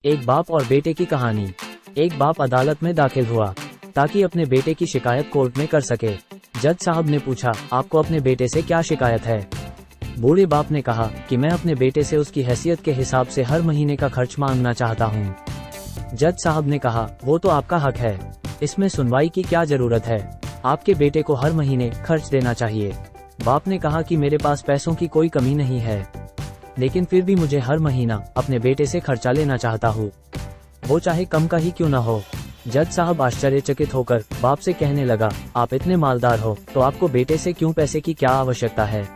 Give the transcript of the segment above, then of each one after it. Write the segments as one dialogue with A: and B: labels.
A: एक बाप और बेटे की कहानी। एक बाप अदालत में दाखिल हुआ ताकि अपने बेटे की शिकायत कोर्ट में कर सके। जज साहब ने पूछा, आपको अपने बेटे से क्या शिकायत है? बूढ़े बाप ने कहा कि मैं अपने बेटे से उसकी हैसियत के हिसाब से हर महीने का खर्च मांगना चाहता हूँ। जज साहब ने कहा, वो तो आपका हक है, इसमें सुनवाई की क्या जरूरत है? आपके बेटे को हर महीने खर्च देना चाहिए। बाप ने कहा कि मेरे पास पैसों की कोई कमी नहीं है, लेकिन फिर भी मुझे हर महीना अपने बेटे से खर्चा लेना चाहता हूँ, वो चाहे कम का ही क्यों न हो। जज साहब आश्चर्यचकित होकर बाप से कहने लगा, आप इतने मालदार हो तो आपको बेटे से क्यों पैसे की क्या आवश्यकता है?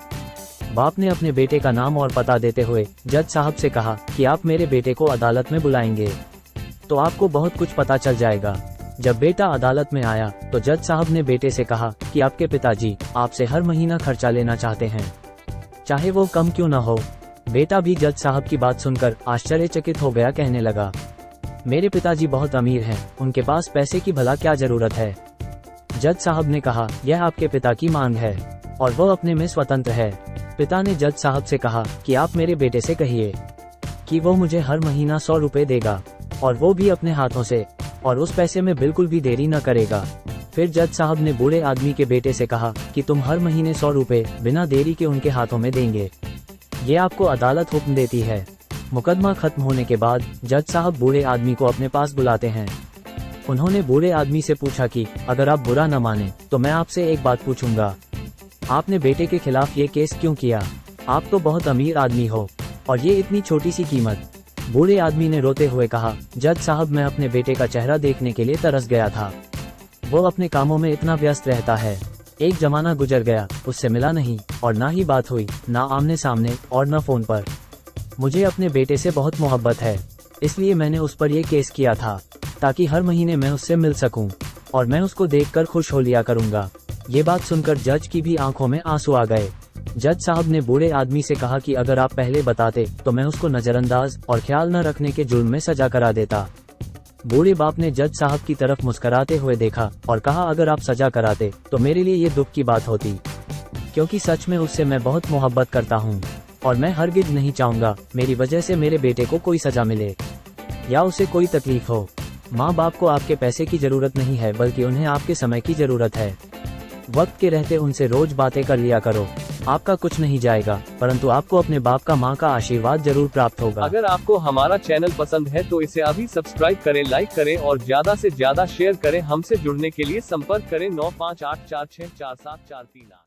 A: बाप ने अपने बेटे का नाम और पता देते हुए जज साहब से कहा कि आप मेरे बेटे को अदालत में बुलाएंगे तो आपको बहुत कुछ पता चल जाएगा। जब बेटा अदालत में आया तो जज साहब ने बेटे से कहा कि आपके पिताजी आपसे हर महीना खर्चा लेना चाहते हैं, चाहे वो कम क्यों न हो। बेटा भी जज साहब की बात सुनकर आश्चर्यचकित हो गया, कहने लगा, मेरे पिताजी बहुत अमीर हैं, उनके पास पैसे की भला क्या जरूरत है? जज साहब ने कहा, यह आपके पिता की मांग है और वो अपने में स्वतंत्र है। पिता ने जज साहब से कहा कि आप मेरे बेटे से कहिए कि वो मुझे हर महीना 100 रुपए देगा और वो भी अपने हाथों से, और उस पैसे में बिल्कुल भी देरी न करेगा। फिर जज साहब ने बूढ़े आदमी के बेटे से कहा कि तुम हर महीने 100 रुपए बिना देरी के उनके हाथों में देंगे, ये आपको अदालत हुक्म देती है। मुकदमा खत्म होने के बाद जज साहब बूढ़े आदमी को अपने पास बुलाते हैं। उन्होंने बूढ़े आदमी से पूछा कि अगर आप बुरा न माने तो मैं आपसे एक बात पूछूंगा, आपने बेटे के खिलाफ ये केस क्यों किया? आप तो बहुत अमीर आदमी हो और ये इतनी छोटी सी कीमत। बूढ़े आदमी ने रोते हुए कहा, जज साहब मैं अपने बेटे का चेहरा देखने के लिए तरस गया था, वो अपने कामों में इतना व्यस्त रहता है। एक जमाना गुजर गया, उससे मिला नहीं और ना ही बात हुई, ना आमने सामने और न फोन पर। मुझे अपने बेटे से बहुत मोहब्बत है, इसलिए मैंने उस पर यह केस किया था ताकि हर महीने मैं उससे मिल सकूं और मैं उसको देखकर खुश हो लिया करूंगा। ये बात सुनकर जज की भी आंखों में आंसू आ गए। जज साहब ने बूढ़े आदमी से कहा कि अगर आप पहले बताते तो मैं उसको नजरअंदाज और ख्याल न रखने के जुर्म में सजा करा देता। बूढ़े बाप ने जज साहब की तरफ मुस्कुराते हुए देखा और कहा, अगर आप सजा कराते तो मेरे लिए ये दुख की बात होती, क्योंकि सच में उससे मैं बहुत मोहब्बत करता हूँ और मैं हरगिज नहीं चाहूंगा मेरी वजह से मेरे बेटे को कोई सजा मिले या उसे कोई तकलीफ हो। माँ बाप को आपके पैसे की जरूरत नहीं है, बल्कि उन्हें आपके समय की जरूरत है। वक्त के रहते उनसे रोज बातें कर लिया करो, आपका कुछ नहीं जाएगा, परंतु आपको अपने बाप का माँ का आशीर्वाद जरूर प्राप्त होगा।
B: अगर आपको हमारा चैनल पसंद है तो इसे अभी सब्सक्राइब करें, लाइक करें और ज्यादा से ज्यादा शेयर करें। हमसे जुड़ने के लिए संपर्क करें 9584647443।